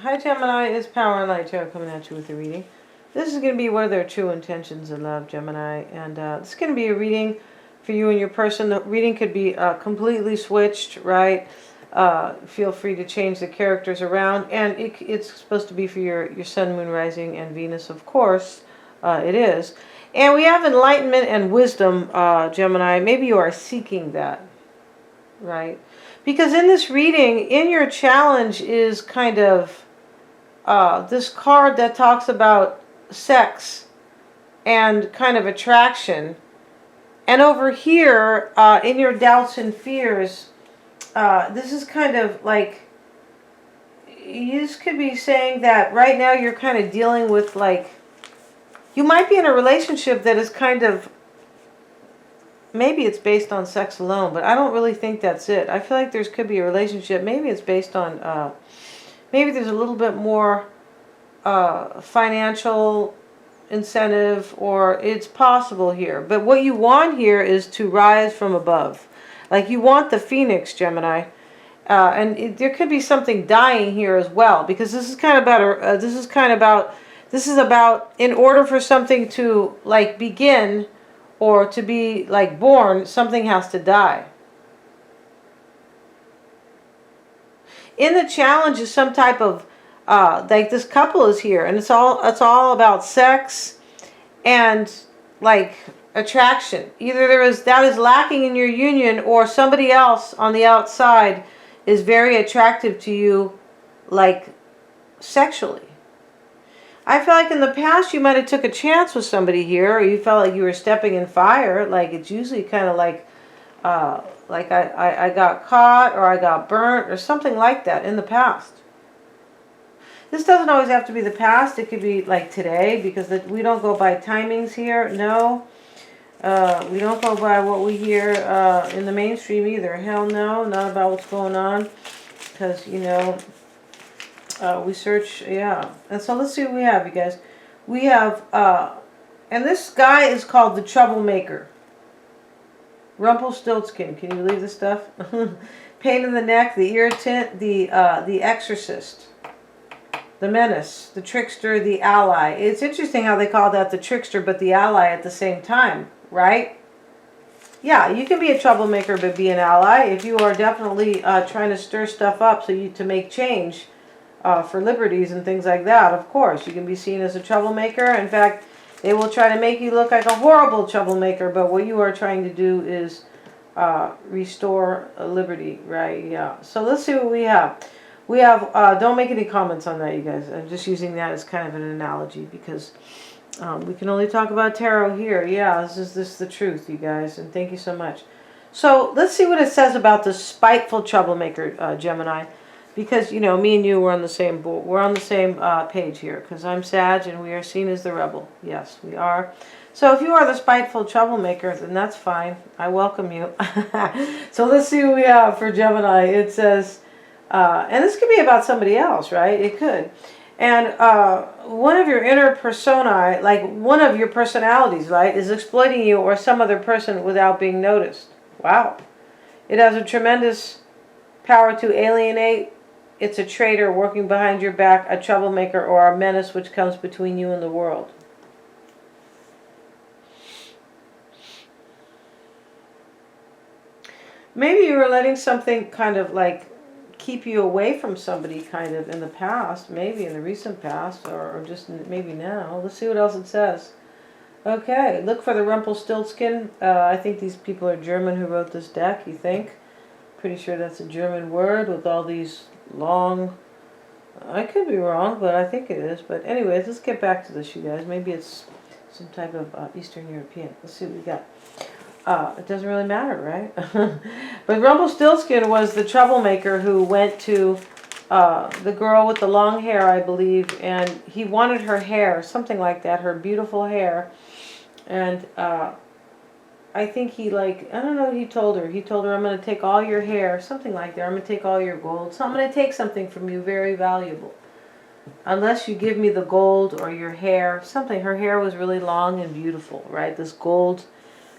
Hi Gemini, it's Power and Light Tarot coming at you with a reading. This is going to be what are their true intentions in love, Gemini. And this is going to be a reading for you and your person. The reading could be completely switched, right? Feel free to change the characters around. And it's supposed to be for your Sun, Moon, Rising, and Venus, of course. It is. And we have enlightenment and wisdom, Gemini. Maybe you are seeking that, right? Because in this reading, in your challenge is kind of this card that talks about sex and kind of attraction. And over here, in your doubts and fears, this is kind of like, you could be saying that right now you're kind of dealing with like, you might be in a relationship that is kind of, maybe it's based on sex alone, but I don't really think that's it. I feel like there could be a relationship, maybe it's based on, maybe there's a little bit more financial incentive, or it's possible here. But what you want here is to rise from above. Like you want the phoenix, Gemini. There could be something dying here as well, because this is kind of about this is about in order for something to like begin or to be like born, something has to die. In the challenge is some type of like this couple is here, and it's all about sex and like attraction. Either that is lacking in your union, or somebody else on the outside is very attractive to you, like sexually. I feel like in the past you might have took a chance with somebody here, or you felt like you were stepping in fire. Like it's usually kind of like I got caught, or I got burnt, or something like that in the past. This doesn't always have to be the past. It could be like today, because we don't go by timings here. No. We don't go by what we hear in the mainstream either. Hell no. Not about what's going on. Because, you know, we search, yeah. And so let's see what we have, you guys. We have, and this guy is called the Troublemaker. Rumpelstiltskin. Can you believe this stuff? Pain in the neck, the irritant, the exorcist. The menace, the trickster, the ally. It's interesting how they call that the trickster but the ally at the same time, right? Yeah, you can be a troublemaker but be an ally if you are definitely trying to stir stuff up to make change for liberties and things like that. Of course, you can be seen as a troublemaker. In fact, they will try to make you look like a horrible troublemaker, but what you are trying to do is restore liberty, right? Yeah. So let's see what we have. We have, don't make any comments on that, you guys. I'm just using that as kind of an analogy, because we can only talk about tarot here. Yeah, this is the truth, you guys, and thank you so much. So let's see what it says about the spiteful troublemaker, Gemini, because, you know, me and you, we're on the same board. We're on the same page here, because I'm Sag, and we are seen as the rebel. Yes, we are. So if you are the spiteful troublemaker, then that's fine. I welcome you. So let's see what we have for Gemini. It says... and this could be about somebody else, right? It could. And one of your inner personae, like one of your personalities, right, is exploiting you or some other person without being noticed. Wow. It has a tremendous power to alienate. It's a traitor working behind your back, a troublemaker, or a menace which comes between you and the world. Maybe you were letting something kind of like keep you away from somebody kind of in the past, maybe in the recent past, or just maybe now. Let's see what else it says. Okay, look for the Rumpelstiltskin. I think these people are German who wrote this deck, you think? Pretty sure that's a German word with all these long... I could be wrong, but I think it is. But anyways, let's get back to this, you guys. Maybe it's some type of Eastern European. Let's see what we got. It doesn't really matter, right? But Rumpelstiltskin was the troublemaker who went to the girl with the long hair, I believe, and he wanted her hair, something like that, her beautiful hair. And I think he, like, I don't know what he told her. He told her, I'm going to take all your hair, something like that. I'm going to take all your gold. So I'm going to take something from you very valuable. Unless you give me the gold or your hair, something. Her hair was really long and beautiful, right? This gold...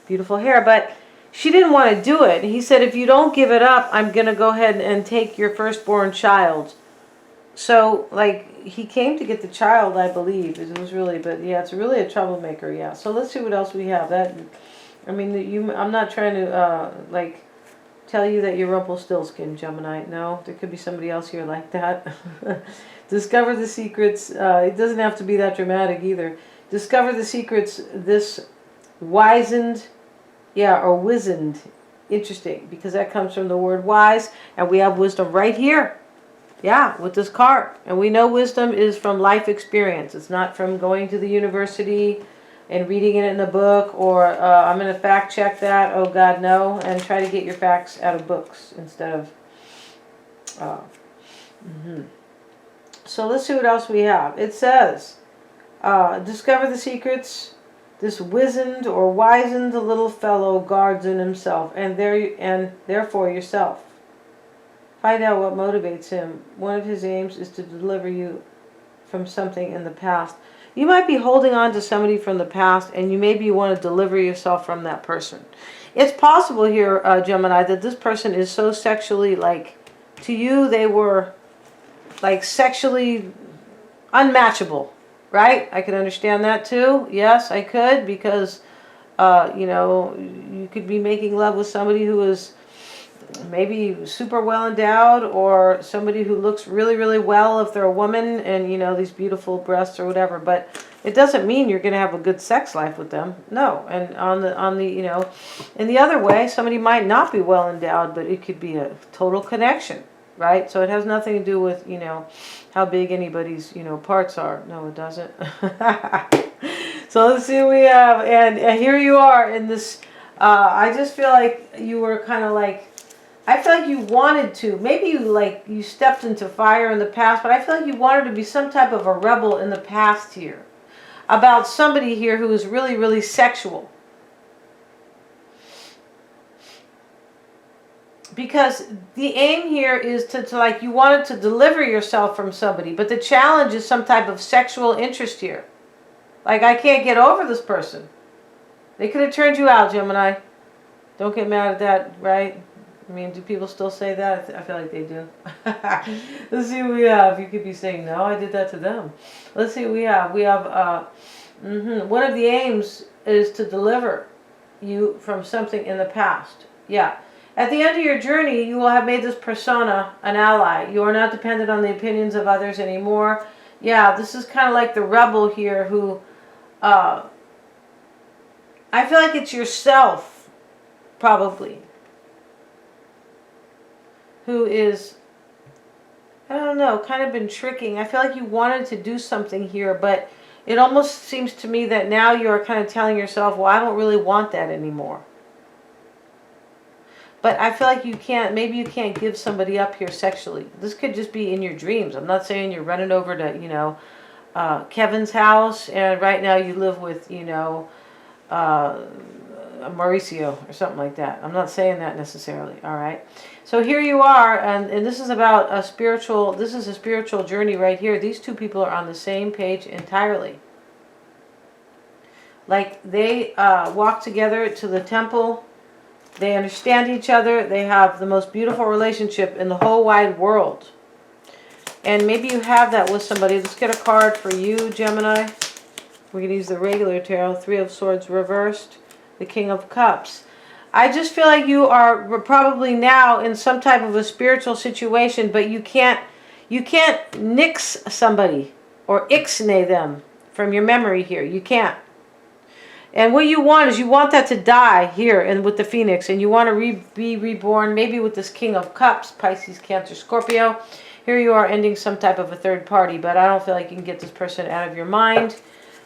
beautiful hair, but she didn't want to do it. He said, if you don't give it up, I'm going to go ahead and take your firstborn child. So, like, he came to get the child, I believe. It was really, but yeah, it's really a troublemaker, yeah. So let's see what else we have. That, I mean, I'm not trying to, like, tell you that you're Rumpelstiltskin, Gemini. No, there could be somebody else here like that. Discover the secrets. It doesn't have to be that dramatic either. Discover the secrets. This wizened, yeah, or wizened. Interesting, because that comes from the word wise, and we have wisdom right here. Yeah, with this card. And we know wisdom is from life experience. It's not from going to the university and reading it in a book, or I'm going to fact check that. Oh, God, no. And try to get your facts out of books instead of... So let's see what else we have. It says, discover the secrets. This wizened or wizened little fellow guards in himself, and therefore yourself. Find out what motivates him. One of his aims is to deliver you from something in the past. You might be holding on to somebody from the past, and you maybe want to deliver yourself from that person. It's possible here, Gemini, that this person is so sexually, like, to you, they were, like, sexually unmatchable, right? I could understand that too. Yes, I could, because, you know, you could be making love with somebody who is maybe super well endowed, or somebody who looks really, really well if they're a woman, and, you know, these beautiful breasts or whatever. But it doesn't mean you're going to have a good sex life with them. No. And on the you know, in the other way, somebody might not be well endowed, but it could be a total connection, right? So it has nothing to do with, you know, how big anybody's, you know, parts are. No, it doesn't. So let's see what we have. And here you are in this, I just feel like you were kind of like, I feel like you wanted to. Maybe you stepped into fire in the past, but I feel like you wanted to be some type of a rebel in the past here. About somebody here who is really, really sexual. Because the aim here is to like, you wanted to deliver yourself from somebody, but the challenge is some type of sexual interest here. Like, I can't get over this person. They could have turned you out, Gemini. Don't get mad at that, right? I mean, do people still say that? I feel like they do. Let's see what we have. You could be saying, no, I did that to them. Let's see what we have. We have, one of the aims is to deliver you from something in the past. Yeah. At the end of your journey, you will have made this persona an ally. You are not dependent on the opinions of others anymore. Yeah, this is kind of like the rebel here who, I feel like it's yourself, probably, who is, I don't know, kind of been tricking. I feel like you wanted to do something here, but it almost seems to me that now you're kind of telling yourself, well, I don't really want that anymore. But I feel like you can't, maybe you can't give somebody up here sexually. This could just be in your dreams. I'm not saying you're running over to, you know, Kevin's house, and right now you live with, you know, Mauricio or something like that. I'm not saying that necessarily, all right? So here you are, and this is about a spiritual, this is a spiritual journey right here. These two people are on the same page entirely. Like, they walk together to the temple. They understand each other. They have the most beautiful relationship in the whole wide world. And maybe you have that with somebody. Let's get a card for you, Gemini. We're going to use the regular tarot. Three of Swords reversed. The King of Cups. I just feel like you are probably now in some type of a spiritual situation, but you can't nix somebody or ixnay them from your memory here. You can't. And what you want is, you want that to die here and with the Phoenix, and you want to be reborn, maybe with this King of Cups, Pisces, Cancer, Scorpio. Here you are ending some type of a third party, but I don't feel like you can get this person out of your mind.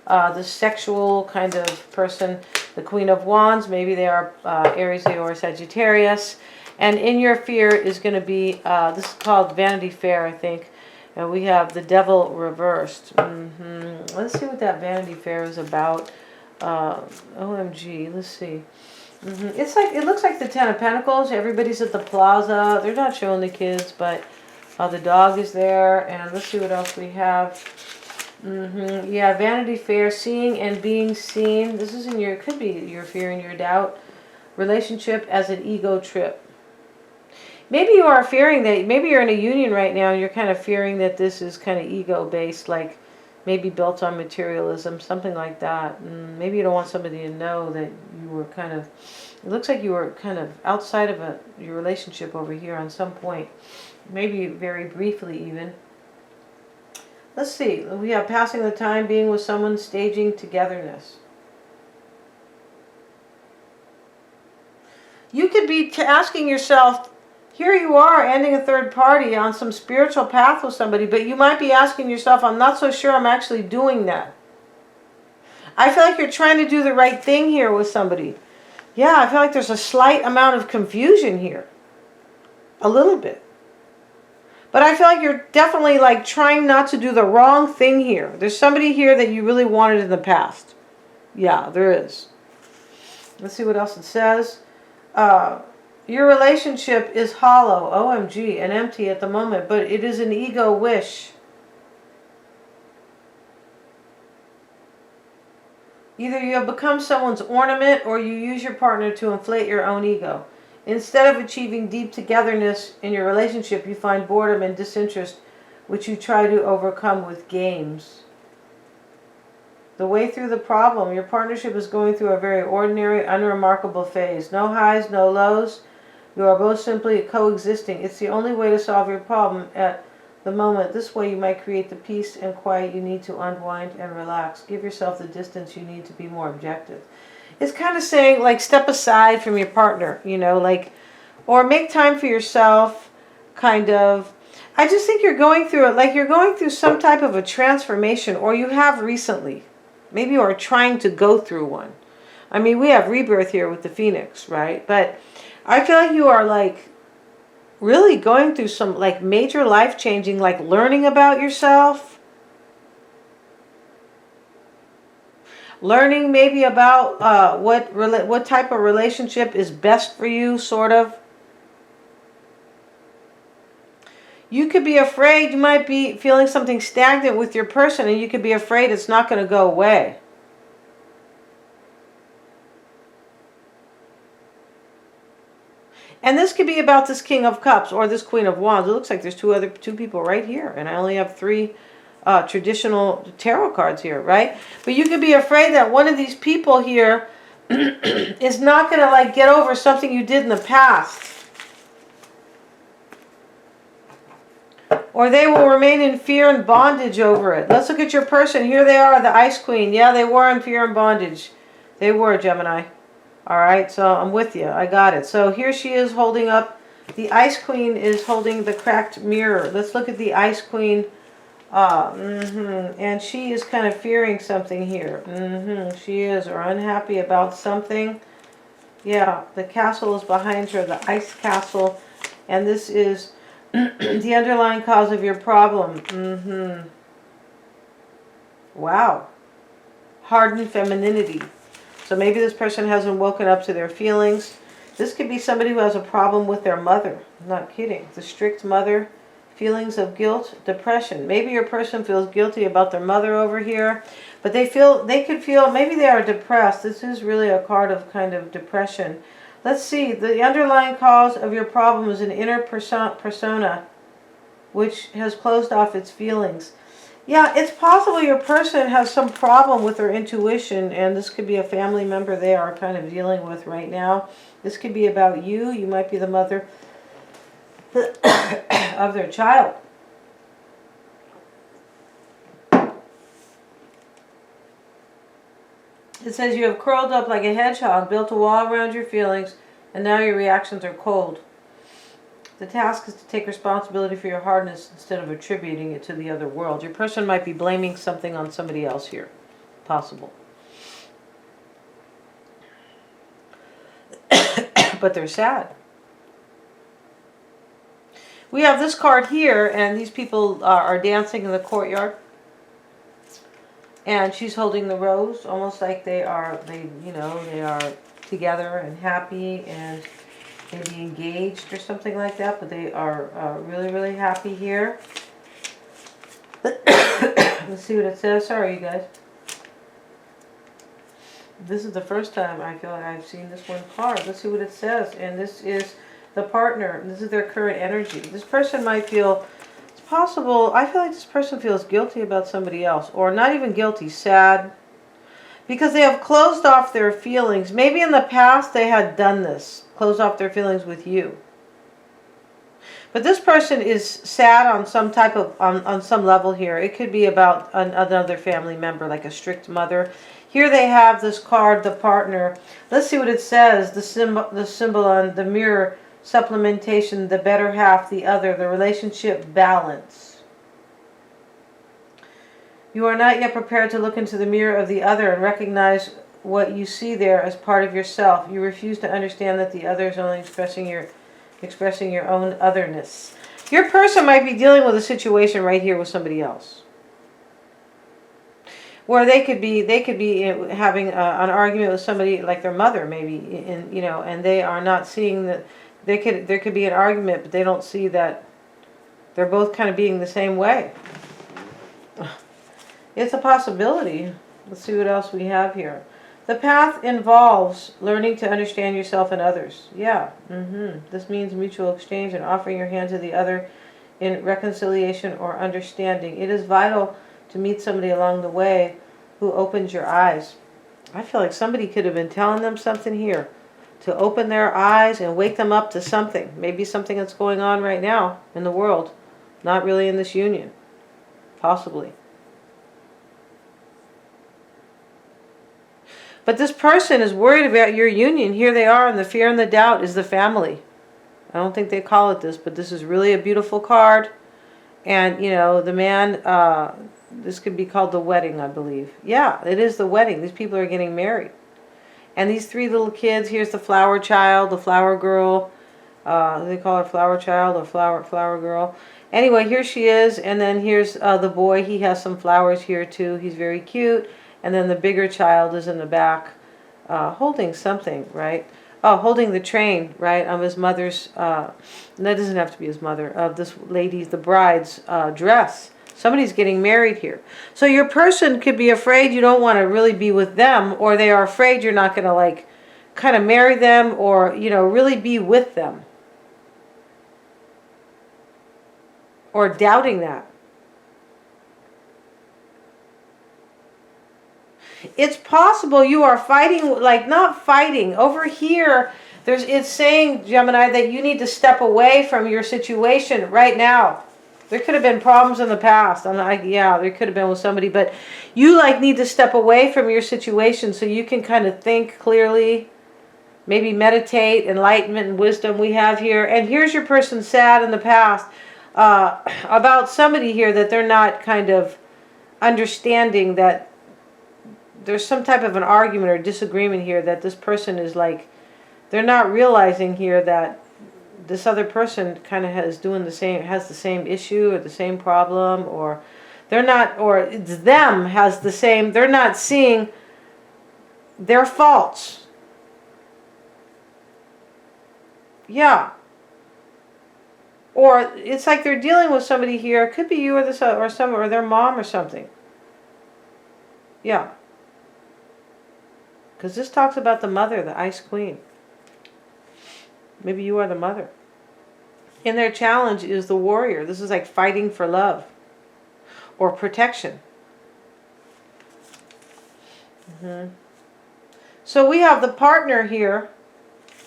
The sexual kind of person, the Queen of Wands, maybe they are Aries, Leo, or Sagittarius. And in your fear is going to be, this is called Vanity Fair, I think. And we have the Devil reversed. Let's see what that Vanity Fair is about. OMG, let's see. It's like, it looks like the Ten of Pentacles. Everybody's at the plaza. They're not showing the kids, but the dog is there. And let's see what else we have. Yeah, Vanity Fair, seeing and being seen. This is in your, could be your fear and your doubt. Relationship as an ego trip. Maybe you are fearing that, maybe you're in a union right now and you're kind of fearing that this is kind of ego-based, like maybe built on materialism, something like that. Maybe you don't want somebody to know that you were kind of, it looks like you were kind of outside of your relationship over here on some point. Maybe very briefly even. Let's see. We have passing the time, being with someone, staging togetherness. You could be asking yourself, here you are ending a third party on some spiritual path with somebody, but you might be asking yourself, I'm not so sure I'm actually doing that. I feel like you're trying to do the right thing here with somebody. Yeah, I feel like there's a slight amount of confusion here. A little bit. But I feel like you're definitely like trying not to do the wrong thing here. There's somebody here that you really wanted in the past. Yeah, there is. Let's see what else it says. Your relationship is hollow, OMG, and empty at the moment, but it is an ego wish. Either you have become someone's ornament or you use your partner to inflate your own ego. Instead of achieving deep togetherness in your relationship, you find boredom and disinterest, which you try to overcome with games. The way through the problem. Your partnership is going through a very ordinary, unremarkable phase. No highs, no lows. You are both simply coexisting. It's the only way to solve your problem at the moment. This way you might create the peace and quiet you need to unwind and relax. Give yourself the distance you need to be more objective. It's kind of saying, like, step aside from your partner, you know, like, or make time for yourself, kind of. I just think you're going through it, like you're going through some type of a transformation, or you have recently. Maybe you are trying to go through one. I mean, we have rebirth here with the Phoenix, right? But I feel like you are like really going through some like major life changing, like learning about yourself. Learning maybe about what type of relationship is best for you, sort of. You could be afraid, you might be feeling something stagnant with your person, and you could be afraid it's not going to go away. And this could be about this King of Cups or this Queen of Wands. It looks like there's two people right here, and I only have three traditional tarot cards here, right? But you could be afraid that one of these people here is not going to like get over something you did in the past. Or they will remain in fear and bondage over it. Let's look at your person. Here they are, the Ice Queen. Yeah, they were in fear and bondage. They were, Gemini. All right, so I'm with you. I got it. So here she is holding up. The Ice Queen is holding the cracked mirror. Let's look at the Ice Queen. And she is kind of fearing something here. She is, or unhappy about something. Yeah, the castle is behind her, the ice castle. And this is the underlying cause of your problem. Wow. Hardened femininity. So maybe this person hasn't woken up to their feelings. This could be somebody who has a problem with their mother. I'm not kidding. The strict mother. Feelings of guilt, depression. Maybe your person feels guilty about their mother over here. But they could feel, maybe they are depressed. This is really a card of kind of depression. Let's see. The underlying cause of your problem is an inner persona which has closed off its feelings. Yeah, it's possible your person has some problem with their intuition, and this could be a family member they are kind of dealing with right now. This could be about you. You might be the mother of their child. It says you have curled up like a hedgehog, built a wall around your feelings, and now your reactions are cold. The task is to take responsibility for your hardness instead of attributing it to the other world. Your person might be blaming something on somebody else here. Possible. But they're sad. We have this card here, and these people are dancing in the courtyard. And she's holding the rose, almost like they are together and happy and maybe engaged or something like that. But they are really, really happy here. Let's see what it says. Sorry, you guys. This is the first time I feel like I've seen this one card. Let's see what it says. And this is The partner, this is their current energy. This person might feel, it's possible, I feel like this person feels guilty about somebody else. Or not even guilty, sad. Because they have closed off their feelings. Maybe in the past they had done this. Closed off their feelings with you. But this person is sad on some type of, on some level here. It could be about another family member, like a strict mother. Here they have this card, the partner. Let's see what it says. The symbol on the mirror, supplementation, the better half, the other, the relationship balance. You are not yet prepared to look into the mirror of the other and recognize what you see there as part of yourself. You refuse to understand that the other is only expressing your own otherness. Your person might be dealing with a situation right here with somebody else, where they could be having an argument with somebody like their mother, maybe, and they are not seeing that there could be an argument, but they don't see that they're both kind of being the same way. It's a possibility. Let's see what else we have here. The path involves learning to understand yourself and others. Yeah. This means mutual exchange and offering your hand to the other in reconciliation or understanding. It is vital to meet somebody along the way who opens your eyes. I feel like somebody could have been telling them something here to open their eyes and wake them up to something. Maybe something that's going on right now in the world. Not really in this union. Possibly. But this person is worried about your union. Here they are, and the fear and the doubt is the family. I don't think they call it this, but this is really a beautiful card. And, the man, this could be called the wedding, I believe. Yeah, it is the wedding. These people are getting married. And these three little kids, here's the flower child, the flower girl. They call her flower child or flower girl. Anyway, here she is. And then here's the boy. He has some flowers here, too. He's very cute. And then the bigger child is in the back holding something, right? Oh, holding the train, right, of his mother's, that doesn't have to be his mother, of this lady's, the bride's dress. Somebody's getting married here. So your person could be afraid you don't want to really be with them, or they are afraid you're not going to, kind of marry them or, really be with them. Or doubting that. It's possible you are fighting, not fighting. Over here, it's saying, Gemini, that you need to step away from your situation right now. There could have been problems in the past. There could have been with somebody, but you need to step away from your situation so you can kind of think clearly, maybe meditate, enlightenment and wisdom we have here. And here's your person sad in the past about somebody here that they're not kind of understanding that there's some type of an argument or disagreement here that this person is they're not realizing here that this other person kind of has the same issue or the same problem, or it's them has the same, they're not seeing their faults. Yeah. Or it's like they're dealing with somebody here. It could be you or or their mom or something. Yeah. Because this talks about the mother, the Ice Queen. Maybe you are the mother. And their challenge is the warrior. This is like fighting for love or protection. So we have the partner here.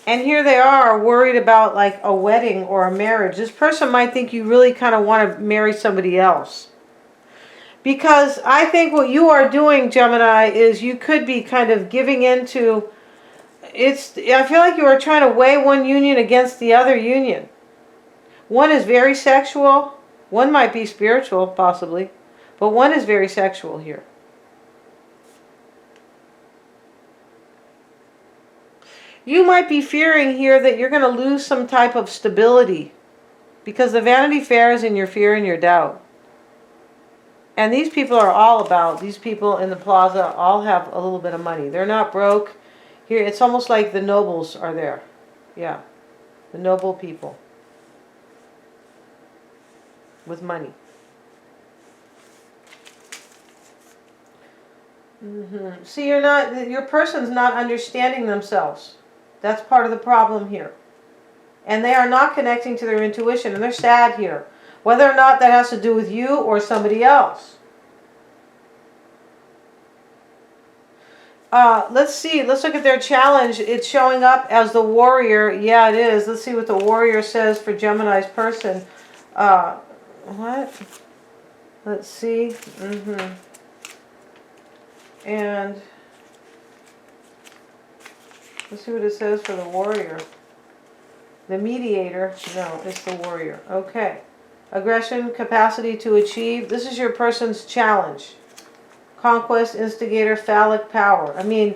And here they are worried about a wedding or a marriage. This person might think you really kind of want to marry somebody else. Because I think what you are doing, Gemini, is you could be kind of giving into, I feel like you are trying to weigh one union against the other union. One is very sexual. One might be spiritual, possibly. But one is very sexual here. You might be fearing here that you're going to lose some type of stability. Because the Vanity Fair is in your fear and your doubt. And these people in the plaza all have a little bit of money. They're not broke. Here, it's almost like the nobles are there. Yeah. The noble people. With money. See, your person's not understanding themselves. That's part of the problem here. And they are not connecting to their intuition, and they're sad here. Whether or not that has to do with you or somebody else. Let's see. Let's look at their challenge. It's showing up as the warrior. Yeah, it is. Let's see what the warrior says for Gemini's person. What? Let's see. And let's see what it says for the warrior. The mediator. No, it's the warrior. Okay. Aggression, capacity to achieve. This is your person's challenge. Conquest, instigator, phallic power. I mean,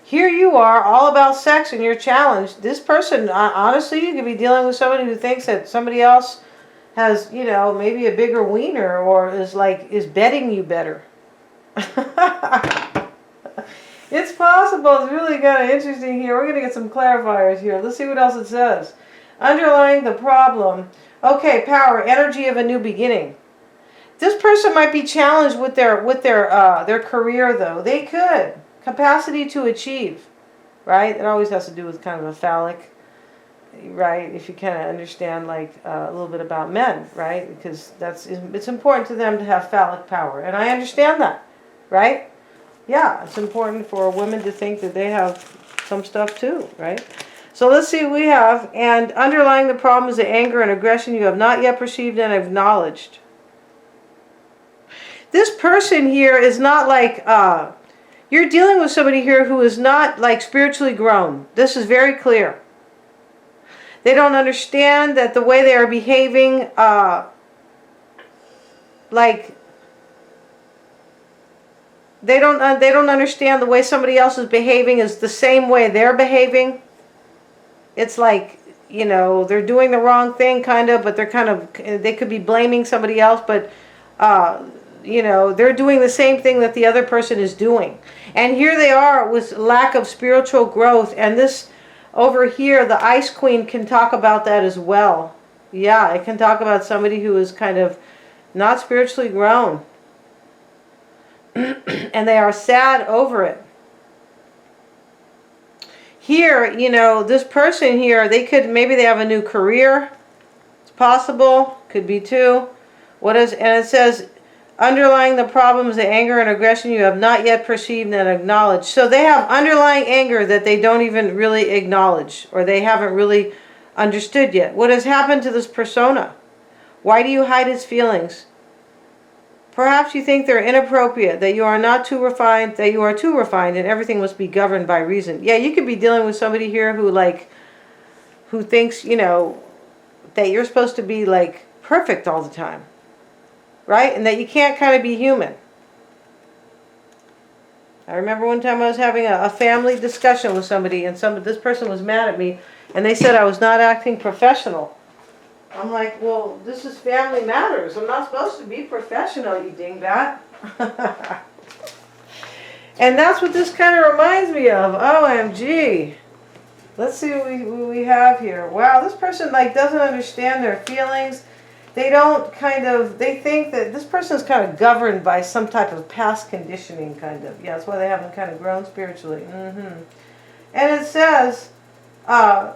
here you are, all about sex and your challenge. This person, honestly, you could be dealing with somebody who thinks that somebody else has, you know, maybe a bigger wiener or is betting you better. It's possible. It's really kind of interesting here. We're going to get some clarifiers here. Let's see what else it says. Underlying the problem. Okay, power, energy of a new beginning. This person might be challenged with their career, though. They could. Capacity to achieve, right? It always has to do with kind of a phallic, right? If you kind of understand like a little bit about men, right? Because it's important to them to have phallic power, and I understand that, right? Yeah, it's important for women to think that they have some stuff too, right? So let's see what we have. And underlying the problem is the anger and aggression you have not yet perceived and acknowledged. This person here is not like, you're dealing with somebody here who is not like spiritually grown. This is very clear. They don't understand that the way they are behaving, they don't understand the way somebody else is behaving is the same way they're behaving. It's like, you know, they're doing the wrong thing kind of, but they could be blaming somebody else, but you know, they're doing the same thing that the other person is doing. And here they are with lack of spiritual growth. And this over here, the Ice Queen can talk about that as well. Yeah, it can talk about somebody who is kind of not spiritually grown. And they are sad over it. Here, you know, this person here, maybe they have a new career. It's possible. Could be too. And it says, underlying the problem is the anger and aggression you have not yet perceived and acknowledged. So they have underlying anger that they don't even really acknowledge, or they haven't really understood yet. What has happened to this persona? Why do you hide its feelings? Perhaps you think they're inappropriate, that you are not too refined, that you are too refined, and everything must be governed by reason. Yeah, you could be dealing with somebody here who thinks, you know, that you're supposed to be like perfect all the time. Right? And that you can't kind of be human. I remember one time I was having a family discussion with somebody, and this person was mad at me, and they said I was not acting professional. I'm like, well, this is Family Matters. I'm not supposed to be professional, you dingbat. And that's what this kind of reminds me of. OMG. Let's see what we have here. Wow, this person like doesn't understand their feelings. They think that this person is kind of governed by some type of past conditioning, kind of. Yeah, that's why they haven't kind of grown spiritually. And it says, or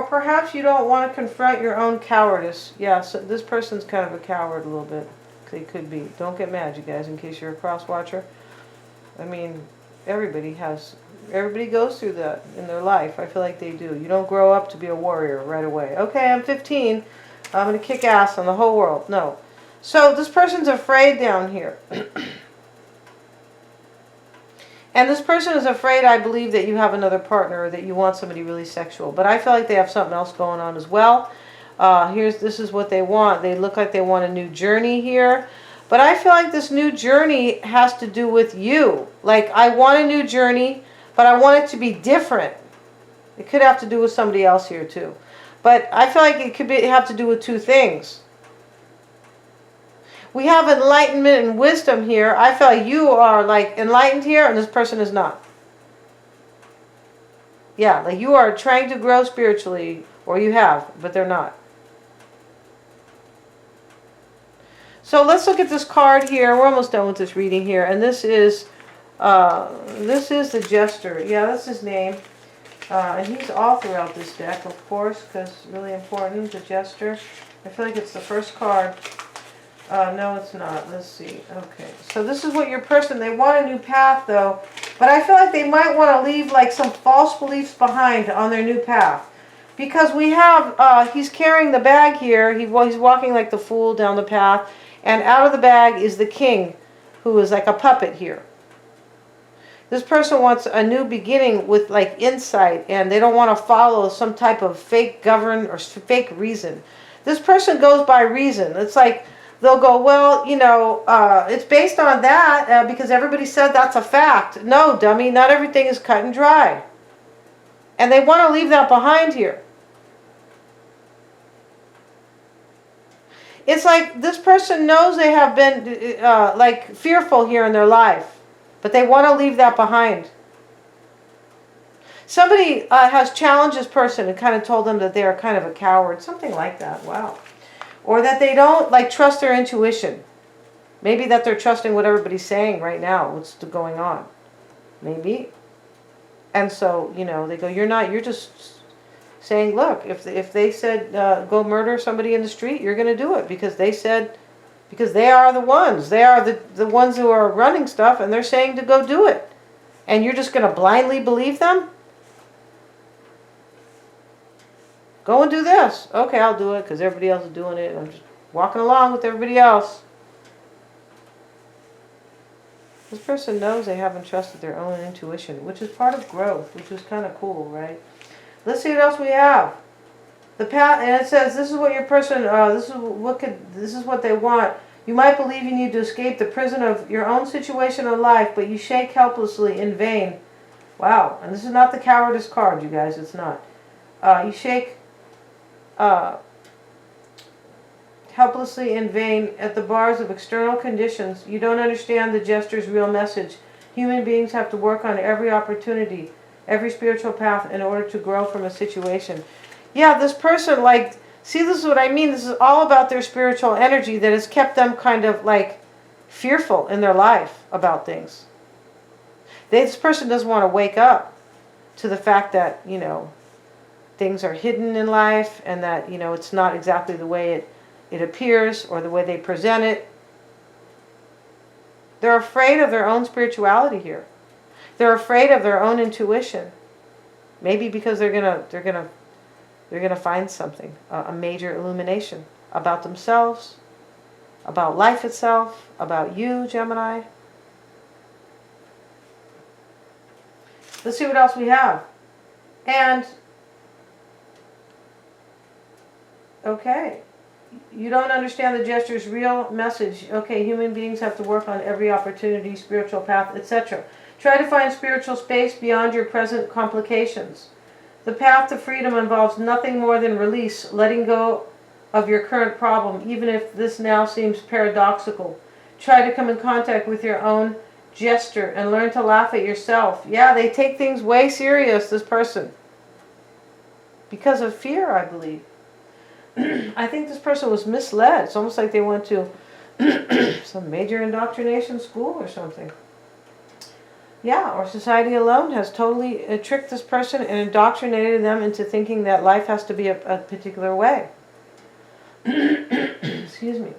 perhaps you don't want to confront your own cowardice. Yeah, so this person's kind of a coward a little bit. They could be. Don't get mad, you guys, in case you're a cross-watcher. I mean, everybody goes through that in their life. I feel like they do. You don't grow up to be a warrior right away. Okay, I'm 15. I'm going to kick ass on the whole world. No. So this person's afraid down here. And this person is afraid, I believe, that you have another partner or that you want somebody really sexual. But I feel like they have something else going on as well. This is what they want. They look like they want a new journey here. But I feel like this new journey has to do with you. Like, I want a new journey, but I want it to be different. It could have to do with somebody else here too. But I feel like it could have to do with two things. We have enlightenment and wisdom here. I feel like you are like enlightened here and this person is not. Yeah, like you are trying to grow spiritually, or you have, but they're not. So let's look at this card here. We're almost done with this reading here. And this is the Jester. Yeah, that's his name. And he's all throughout this deck, of course, because really important, the Jester. I feel like it's the first card. No, it's not. Let's see. Okay, so this is what your person, they want a new path, though. But I feel like they might want to leave, like, some false beliefs behind on their new path. Because we have, he's carrying the bag here. He's walking like the fool down the path. And out of the bag is the king, who is like a puppet here. This person wants a new beginning with, like, insight. And they don't want to follow some type of fake govern or fake reason. This person goes by reason. It's like, they'll go, well, you know, it's based on that because everybody said that's a fact. No, dummy, not everything is cut and dry. And they want to leave that behind here. It's like this person knows they have been like fearful here in their life, but they want to leave that behind. Somebody has challenged this person and kind of told them that they are kind of a coward, something like that. Wow. Or that they don't like trust their intuition. Maybe that they're trusting what everybody's saying right now, what's going on. Maybe. And so, you know, they go, you're just saying, look, if they said go murder somebody in the street, you're going to do it because they said, because they are the ones. They are the ones who are running stuff and they're saying to go do it. And you're just going to blindly believe them? Go and do this. Okay, I'll do it because everybody else is doing it. I'm just walking along with everybody else. This person knows they haven't trusted their own intuition, which is part of growth, which is kind of cool, right? Let's see what else we have. The path, and it says this is what your person, this is what they want. You might believe you need to escape the prison of your own situation in life, but you shake helplessly in vain. Wow, and this is not the cowardice card, you guys. It's not. You shake helplessly in vain at the bars of external conditions. You don't understand the Jester's real message. Human beings have to work on every opportunity, every spiritual path in order to grow from a situation. Yeah, this person, like, see, this is what I mean. This is all about their spiritual energy that has kept them kind of like fearful in their life about things. This person doesn't want to wake up to the fact that, you know, things are hidden in life and that, you know, it's not exactly the way it appears or the way they present it. They're afraid of their own spirituality here. They're afraid of their own intuition. Maybe because they're gonna find something, a major illumination about themselves, about life itself, about you, Gemini. Let's see what else we have. And okay, you don't understand the Jester's real message. Okay, human beings have to work on every opportunity, spiritual path, etc. Try to find spiritual space beyond your present complications. The path to freedom involves nothing more than release, letting go of your current problem, even if this now seems paradoxical. Try to come in contact with your own Jester and learn to laugh at yourself. Yeah, they take things way serious, this person. Because of fear, I believe. I think this person was misled. It's almost like they went to some major indoctrination school or something. Yeah, or society alone has totally tricked this person and indoctrinated them into thinking that life has to be a particular way. Excuse me.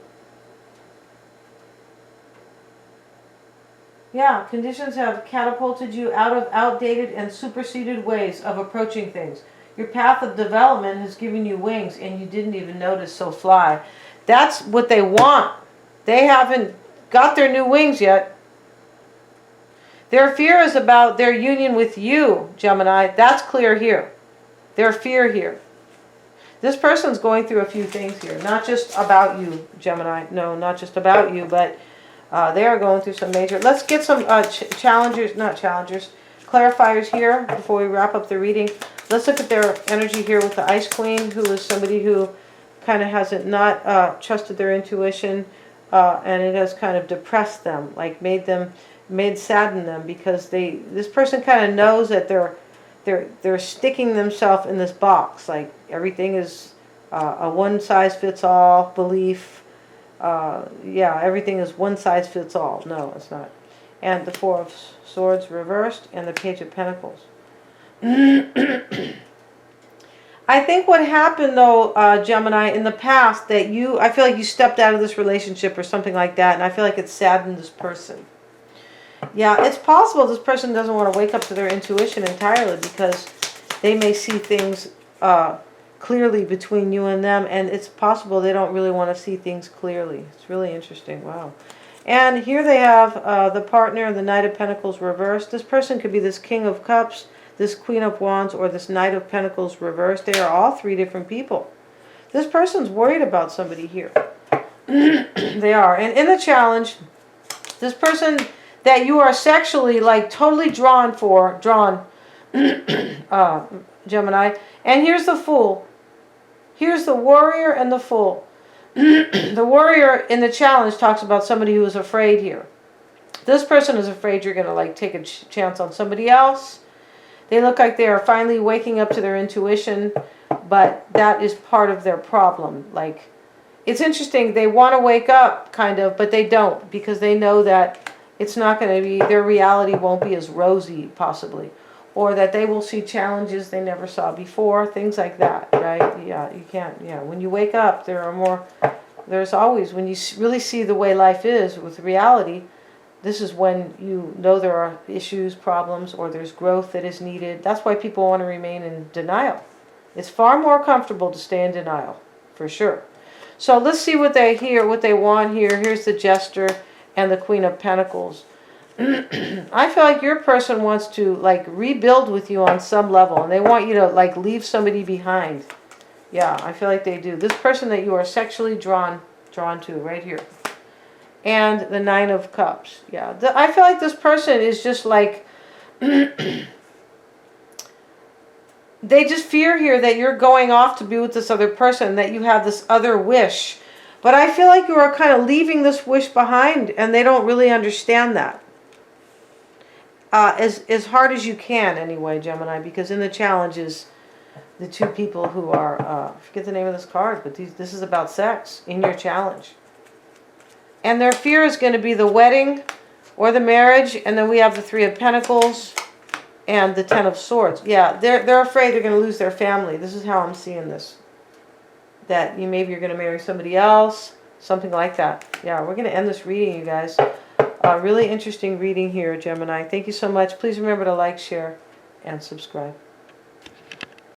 Yeah, conditions have catapulted you out of outdated and superseded ways of approaching things. Your path of development has given you wings and you didn't even notice, so fly. That's what they want. They haven't got their new wings yet. Their fear is about their union with you, Gemini. That's clear here. Their fear here. This person's going through a few things here. Not just about you, Gemini. No, not just about you, but they are going through some major... Let's get some clarifiers here before we wrap up the reading. Let's look at their energy here with the Ice Queen, who is somebody who kind of hasn't not trusted their intuition, and it has kind of depressed them, like saddened them, because this person kind of knows that they're sticking themselves in this box, like everything is a one-size-fits-all belief. Yeah, everything is one-size-fits-all. No, it's not. And the Four of Swords reversed and the Page of Pentacles. I think what happened though, Gemini, in the past that I feel like you stepped out of this relationship or something like that, and I feel like it saddened this person. Yeah, it's possible this person doesn't want to wake up to their intuition entirely because they may see things clearly between you and them, and it's possible they don't really want to see things clearly. It's really interesting. Wow. And here they have the partner, the Knight of Pentacles reversed. This person could be this King of Cups, this Queen of Wands, or this Knight of Pentacles reversed. They are all three different people. This person's worried about somebody here. They are. And in the challenge, this person that you are sexually like totally drawn, Gemini. And here's the Fool. Here's the Warrior and the Fool. The Warrior in the challenge talks about somebody who is afraid here. This person is afraid you're going to like take a chance on somebody else. They look like they are finally waking up to their intuition, but that is part of their problem. Like, it's interesting. They want to wake up kind of, but they don't because they know that it's not going to be, their reality won't be as rosy possibly. Or that they will see challenges they never saw before, things like that, right? Yeah, you can't, yeah. When you wake up, there's always, when you really see the way life is with reality, this is when you know there are issues, problems, or there's growth that is needed. That's why people want to remain in denial. It's far more comfortable to stay in denial, for sure. So let's see what they want here. Here's the Jester and the Queen of Pentacles. I feel like your person wants to like rebuild with you on some level, and they want you to like leave somebody behind. Yeah, I feel like they do. This person that you are sexually drawn to right here. And the Nine of Cups. Yeah, I feel like this person is just like they just fear here that you're going off to be with this other person, that you have this other wish. But I feel like you are kind of leaving this wish behind, and they don't really understand that. As hard as you can anyway, Gemini, because in the challenge is the two people who are, I forget the name of this card, but this is about sex in your challenge. And their fear is going to be the wedding or the marriage, and then we have the Three of Pentacles and the Ten of Swords. Yeah, they're afraid they're going to lose their family. This is how I'm seeing this. That maybe you're going to marry somebody else, something like that. Yeah, we're going to end this reading, you guys. Really interesting reading here, Gemini. Thank you so much. Please remember to like, share, and subscribe.